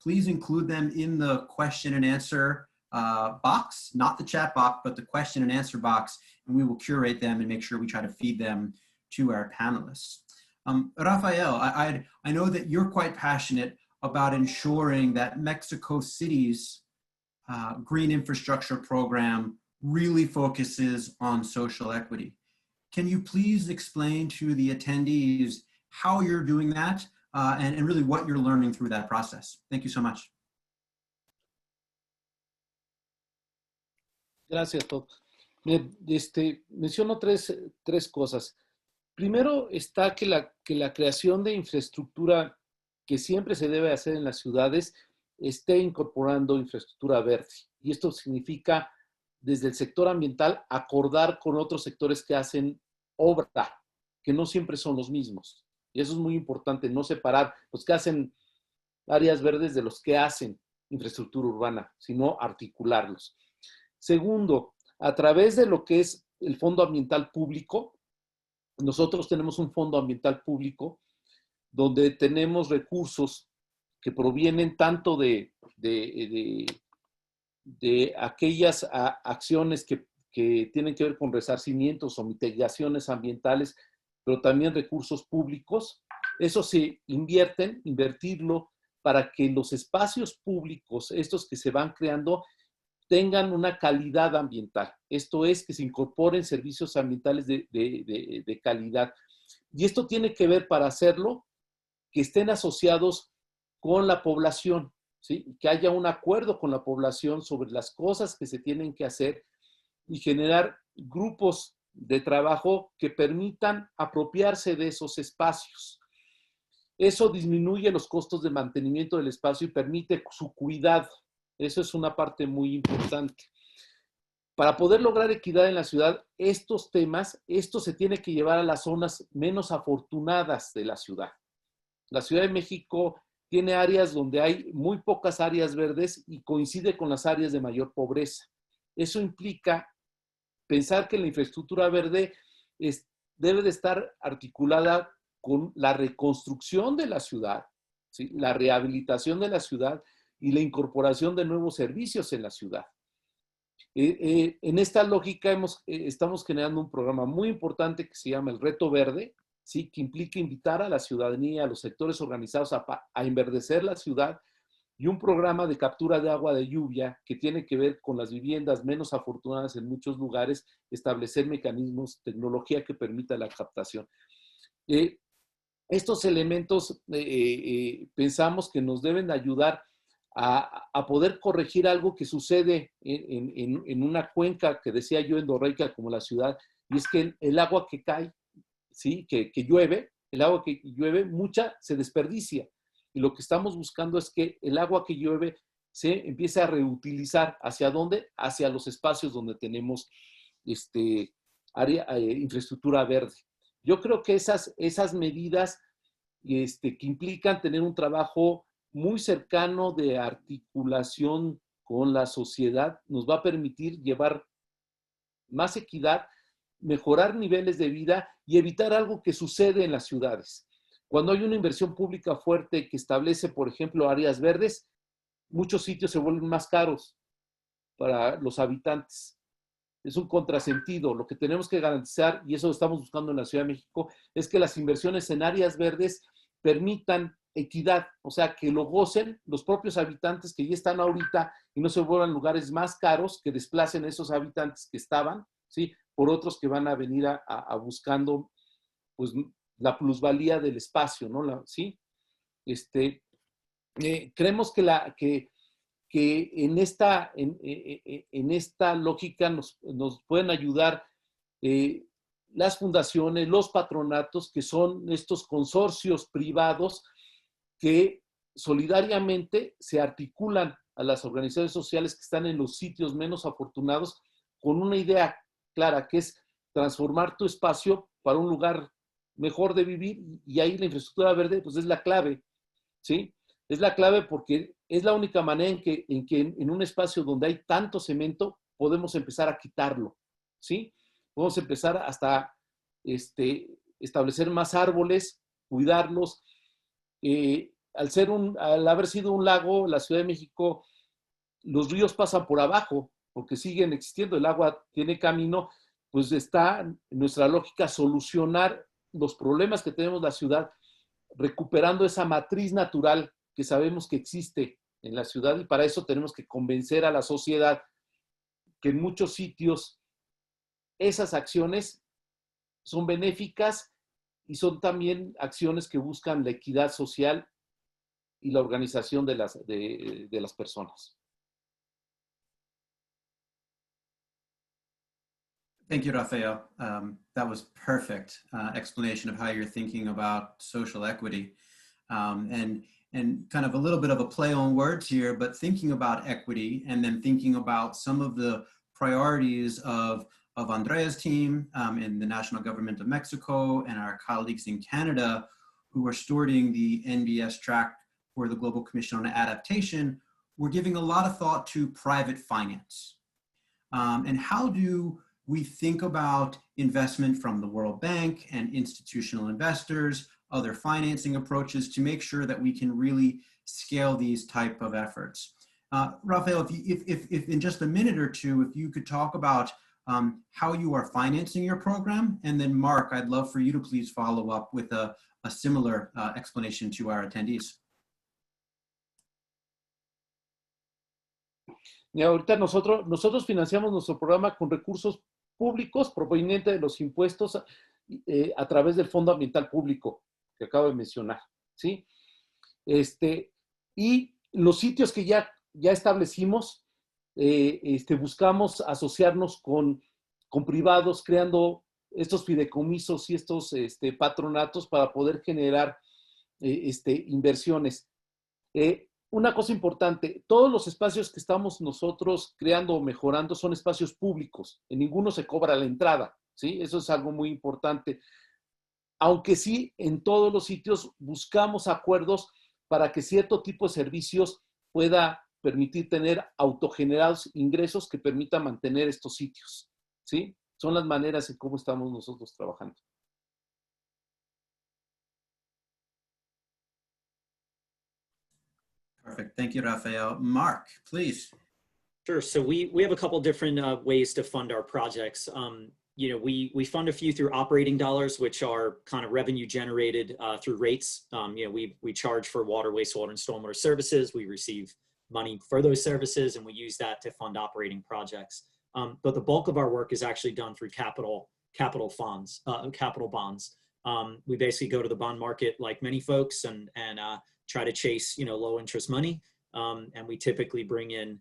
please include them in the question and answer box, not the chat box, but the question and answer box, and we will curate them and make sure we try to feed them to our panelists. Rafael, I know that you're quite passionate about ensuring that Mexico City's green infrastructure program really focuses on social equity. Can you please explain to the attendees how you're doing that and really what you're learning through that process? Thank you so much.
Gracias, Todd. Menciono tres cosas. Primero está que la creación de infraestructura que siempre se debe hacer en las ciudades esté incorporando infraestructura verde. Y esto significa, desde el sector ambiental, acordar con otros sectores que hacen obra, que no siempre son los mismos. Y eso es muy importante, no separar los que hacen áreas verdes de los que hacen infraestructura urbana, sino articularlos. Segundo, a través de lo que es el Fondo Ambiental Público, nosotros tenemos un Fondo Ambiental Público donde tenemos recursos que provienen tanto de aquellas acciones que tienen que ver con resarcimientos o mitigaciones ambientales, pero también recursos públicos. Eso se invertirlo para que los espacios públicos, estos que se van creando, tengan una calidad ambiental. Esto es, que se incorporen servicios ambientales de calidad. Y esto tiene que ver, para hacerlo, que estén asociados con la población, ¿sí? Que haya un acuerdo con la población sobre las cosas que se tienen que hacer y generar grupos de trabajo que permitan apropiarse de esos espacios. Eso disminuye los costos de mantenimiento del espacio y permite su cuidado. Eso es una parte muy importante. Para poder lograr equidad en la ciudad, estos temas, esto se tiene que llevar a las zonas menos afortunadas de la ciudad. La Ciudad de México tiene áreas donde hay muy pocas áreas verdes y coincide con las áreas de mayor pobreza. Eso implica pensar que la infraestructura verde debe de estar articulada con la reconstrucción de la ciudad, ¿sí? La rehabilitación de la ciudad y la incorporación de nuevos servicios en la ciudad. En esta lógica estamos generando un programa muy importante que se llama el Reto Verde, ¿sí? Que implica invitar a la ciudadanía, a los sectores organizados a enverdecer la ciudad, y un programa de captura de agua de lluvia que tiene que ver con las viviendas menos afortunadas en muchos lugares, establecer mecanismos, tecnología que permita la captación. Estos elementos pensamos que nos deben ayudar a poder corregir algo que sucede en una cuenca que decía yo endorreica como la ciudad, y es que el agua que cae, ¿sí? que llueve, el agua que llueve, mucha se desperdicia. Y lo que estamos buscando es que el agua que llueve se empiece a reutilizar. ¿Hacia dónde? Hacia los espacios donde tenemos infraestructura verde. Yo creo que esas medidas que implican tener un trabajo muy cercano de articulación con la sociedad nos va a permitir llevar más equidad, mejorar niveles de vida y evitar algo que sucede en las ciudades. Cuando hay una inversión pública fuerte que establece, por ejemplo, áreas verdes, muchos sitios se vuelven más caros para los habitantes. Es un contrasentido. Lo que tenemos que garantizar, y eso estamos buscando en la Ciudad de México, es que las inversiones en áreas verdes permitan equidad, o sea, que lo gocen los propios habitantes que ya están ahorita y no se vuelvan lugares más caros que desplacen a esos habitantes que estaban, ¿sí? por otros que van a venir a buscando pues, la plusvalía del espacio, ¿no? ¿Sí? Creemos que en esta lógica nos pueden ayudar las fundaciones, los patronatos, que son estos consorcios privados que solidariamente se articulan a las organizaciones sociales que están en los sitios menos afortunados con una idea clara, que es transformar tu espacio para un lugar mejor de vivir, y ahí la infraestructura verde pues es la clave, ¿sí? Es la clave porque es la única manera en que en un espacio donde hay tanto cemento podemos empezar a quitarlo, ¿sí? Podemos empezar hasta establecer más árboles, cuidarlos. Al haber sido un lago, la Ciudad de México, los ríos pasan por abajo porque siguen existiendo, el agua tiene camino, pues está en nuestra lógica solucionar los problemas que tenemos en la ciudad, recuperando esa matriz natural que sabemos que existe en la ciudad, y para eso tenemos que convencer a la sociedad que en muchos sitios esas acciones son benéficas y son también acciones que buscan la equidad social y la organización de las personas.
Thank you, Rafael. That was perfect explanation of how you're thinking about social equity. And kind of a little bit of a play on words here, but thinking about equity and then thinking about some of the priorities of Andrea's team in the national government of Mexico and our colleagues in Canada who are stewarding the NBS track for the Global Commission on Adaptation, we're giving a lot of thought to private finance. And how do we think about investment from the World Bank and institutional investors, other financing approaches to make sure that we can really scale these type of efforts. Rafael, if in just a minute or two, if you could talk about how you are financing your program, and then Mark, I'd love for you to please follow up with a similar explanation to our attendees.
Y ahorita nosotros financiamos nuestro programa con recursos públicos provenientes de los impuestos a través del Fondo Ambiental Público que acabo de mencionar, ¿sí? Y los sitios que ya establecimos, buscamos asociarnos con privados, creando estos fideicomisos y estos patronatos para poder generar inversiones. Una cosa importante, todos los espacios que estamos nosotros creando o mejorando son espacios públicos, en ninguno se cobra la entrada, ¿sí? Eso es algo muy importante. Aunque sí, en todos los sitios buscamos acuerdos para que cierto tipo de servicios pueda permitir tener autogenerados ingresos que permitan mantener estos sitios, ¿sí? Son las maneras en cómo estamos nosotros trabajando.
Perfect. Thank you, Rafael. Mark, please.
Sure. So we have a couple different ways to fund our projects. You know, we fund a few through operating dollars, which are kind of revenue generated through rates. You know, we charge for water, wastewater, and stormwater services. We receive money for those services, and we use that to fund operating projects. But the bulk of our work is actually done through capital bonds. We basically go to the bond market like many folks and try to chase, you know, low interest money. And we typically bring in,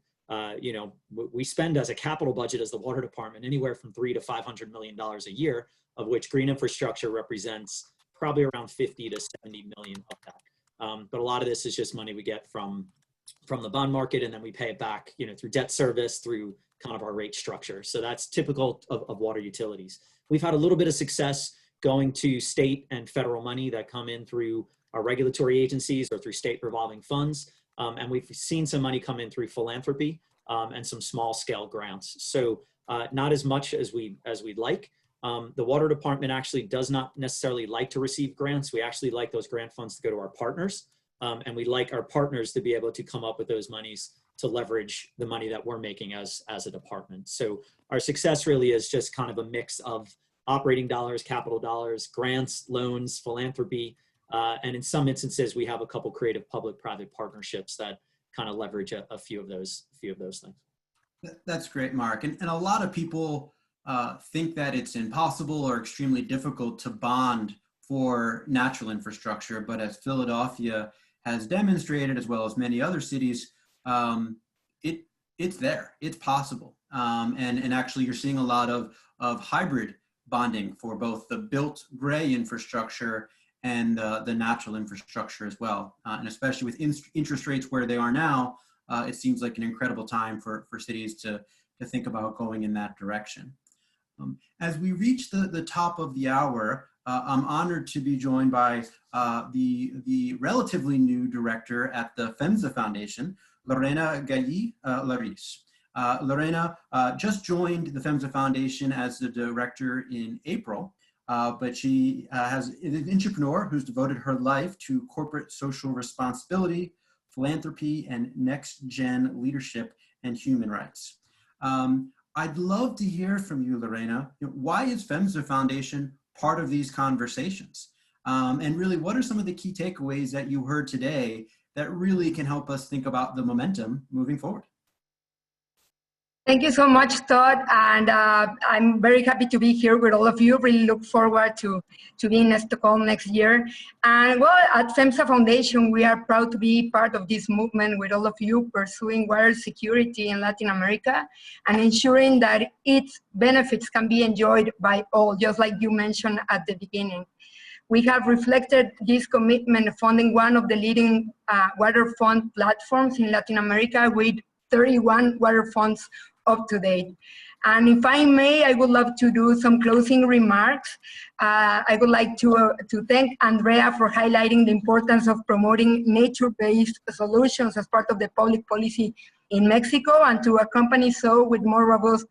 you know, we spend as a capital budget as the water department anywhere from $300 to $500 million a year, of which green infrastructure represents probably around 50 to 70 million of that. But a lot of this is just money we get from the bond market, and then we pay it back, you know, through debt service, through kind of our rate structure. So that's typical of water utilities. We've had a little bit of success going to state and federal money that come in through our regulatory agencies or through state revolving funds. And we've seen some money come in through philanthropy and some small scale grants. So not as much as we'd like. The water department actually does not necessarily like to receive grants. We actually like those grant funds to go to our partners. And we like our partners to be able to come up with those monies to leverage the money that we're making as a department. So our success really is just kind of a mix of operating dollars, capital dollars, grants, loans, philanthropy. And in some instances, we have a couple creative public-private partnerships that kind of leverage a few of those things.
That's great, Mark. And a lot of people think that it's impossible or extremely difficult to bond for natural infrastructure, but as Philadelphia has demonstrated, as well as many other cities, it's there, it's possible. And actually you're seeing a lot of hybrid bonding for both the built gray infrastructure and the natural infrastructure as well. And especially with interest rates where they are now, it seems like an incredible time for cities to think about going in that direction. As we reach the top of the hour, I'm honored to be joined by the relatively new director at the FEMSA Foundation, Lorena Galli-Laris. Lorena just joined the FEMSA Foundation as the director in April, but she is an entrepreneur who's devoted her life to corporate social responsibility, philanthropy, and next-gen leadership and human rights. I'd love to hear from you, Lorena. Why is FEMSA Foundation part of these conversations? And really, what are some of the key takeaways that you heard today that really can help us think about the momentum moving forward?
Thank you so much, Todd. And I'm very happy to be here with all of you. Really look forward to being in Stockholm next year. And well, at FEMSA Foundation, we are proud to be part of this movement with all of you pursuing water security in Latin America and ensuring that its benefits can be enjoyed by all, just like you mentioned at the beginning. We have reflected this commitment funding one of the leading water fund platforms in Latin America with 31 water funds up to date. And if I may, I would love to do some closing remarks. I would like to thank Andrea for highlighting the importance of promoting nature-based solutions as part of the public policy in Mexico, and to accompany so with more robust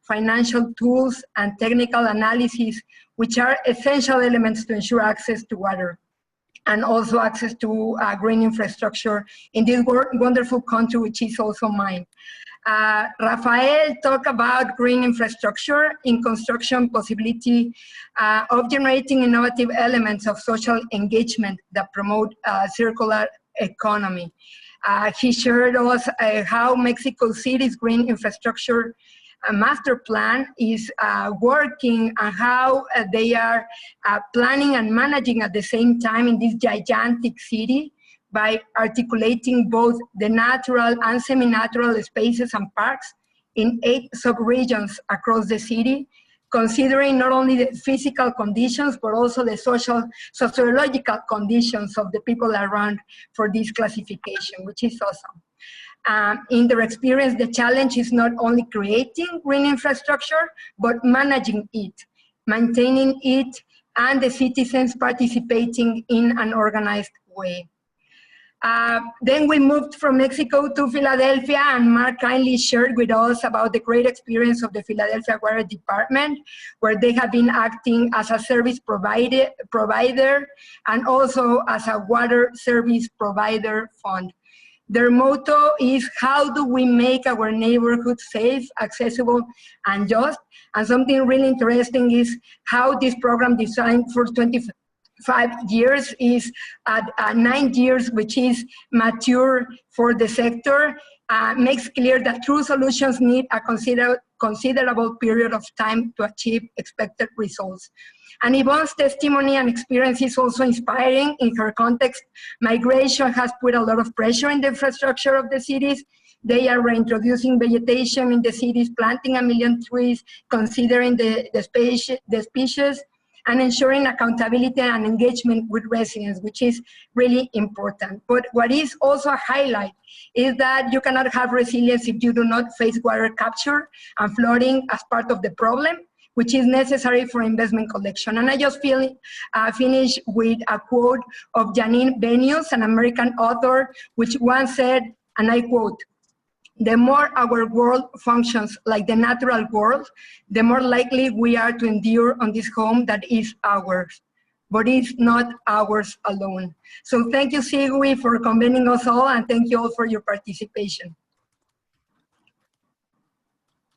financial tools and technical analysis, which are essential elements to ensure access to water and also access to green infrastructure in this wonderful country, which is also mine. Rafael talked about green infrastructure in construction possibility of generating innovative elements of social engagement that promote circular economy. He shared us how Mexico City's green infrastructure master plan is working and how they are planning and managing at the same time in this gigantic city by articulating both the natural and semi-natural spaces and parks in 8 sub-regions across the city, considering not only the physical conditions, but also the sociological conditions of the people around for this classification, which is awesome. In their experience, the challenge is not only creating green infrastructure, but managing it, maintaining it, and the citizens participating in an organized way. Then we moved from Mexico to Philadelphia, and Mark kindly shared with us about the great experience of the Philadelphia Water Department, where they have been acting as a service provider and also as a water service provider fund. Their motto is, how do we make our neighborhood safe, accessible, and just? And something really interesting is how this program designed for 25 years is at 9 years, which is mature for the sector, makes clear that true solutions need a considerable period of time to achieve expected results. And Yvonne's testimony and experience is also inspiring. In her context, migration has put a lot of pressure in the infrastructure of the cities. They are reintroducing vegetation in the cities, planting 1 million trees, considering the species, and ensuring accountability and engagement with residents, which is really important. But what is also a highlight is that you cannot have resilience if you do not face water capture and flooding as part of the problem, which is necessary for investment collection. And I just finish with a quote of Janine Benyus, an American author, which once said, and I quote, "The more our world functions like the natural world, the more likely we are to endure on this home that is ours, but it's not ours alone." So thank you, Sigui, for convening us all, and thank you all for your participation.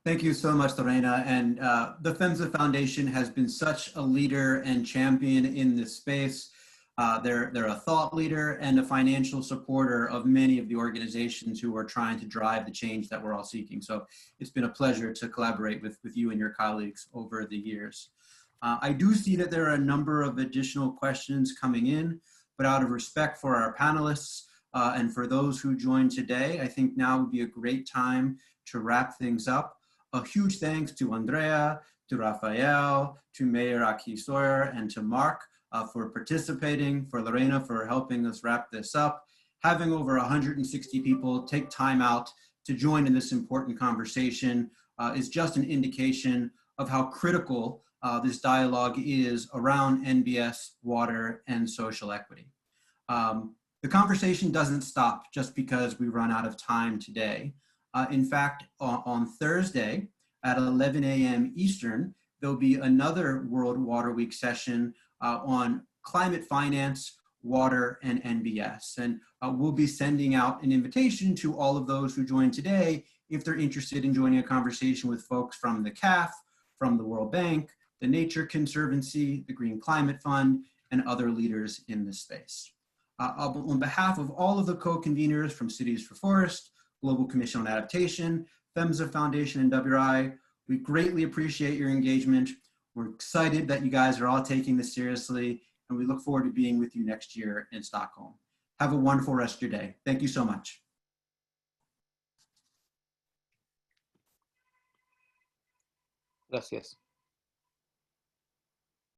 Thank you so much, Lorena. And the FEMSA Foundation has been such a leader and champion in this space. They're a thought leader and a financial supporter of many of the organizations who are trying to drive the change that we're all seeking. So it's been a pleasure to collaborate with you and your colleagues over the years. I do see that there are a number of additional questions coming in, but out of respect for our panelists and for those who joined today, I think now would be a great time to wrap things up. A huge thanks to Andrea, to Rafael, to Mayor Aki Sawyer, and to Mark for participating, for Lorena for helping us wrap this up. Having over 160 people take time out to join in this important conversation is just an indication of how critical this dialogue is around NBS, water, and social equity. The conversation doesn't stop just because we run out of time today. In fact, on Thursday at 11 a.m. Eastern, there'll be another World Water Week session on climate finance, water, and NBS. And we'll be sending out an invitation to all of those who joined today if they're interested in joining a conversation with folks from the CAF, from the World Bank, the Nature Conservancy, the Green Climate Fund, and other leaders in this space. On behalf of all of the co-conveners from Cities for Forest, Global Commission on Adaptation, PHMSA Foundation, and WRI, we greatly appreciate your engagement. We're excited that you guys are all taking this seriously, and we look forward to being with you next year in Stockholm. Have a wonderful rest of your day. Thank you so much.
Gracias.